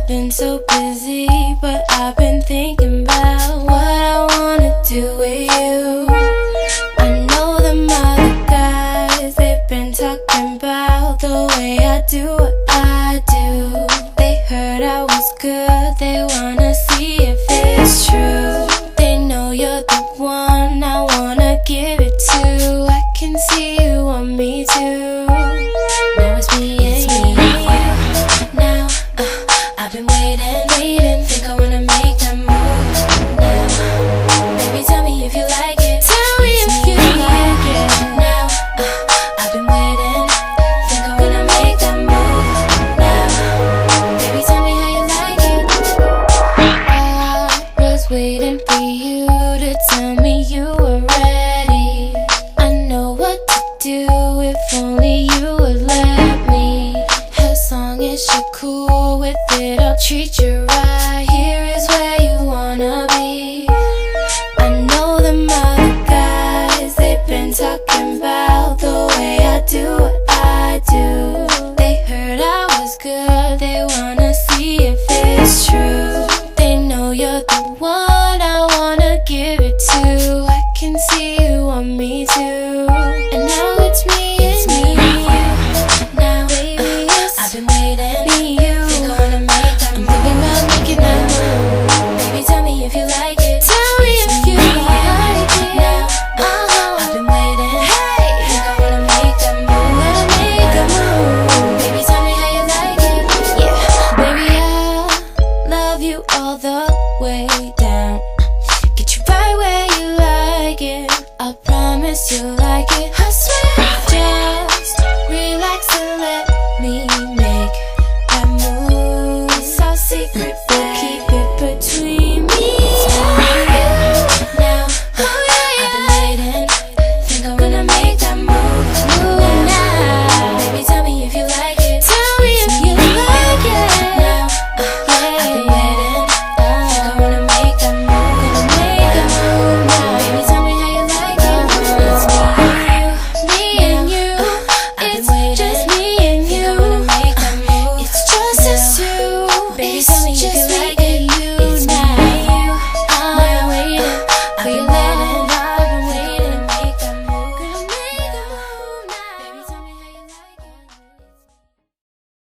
I've been so busy, but I've been thinking about what I wanna do with you. I know them other guys, they've been talking about the way I do what I do. They heard I was good, they wanna see if it's true. They know you're the one I wanna give it to. I can see you want me too. Now it's me and you. Now, I've been waiting, think I wanna make that move now. Baby, tell me if you like it. Tell me if you like it. Now, I've been waiting, think I wanna make that move now. Baby, tell me how you like it. I was waiting for you to tell me you were ready. I know what to do if only you would let me. As long as you're cool with it, I'll treat you right.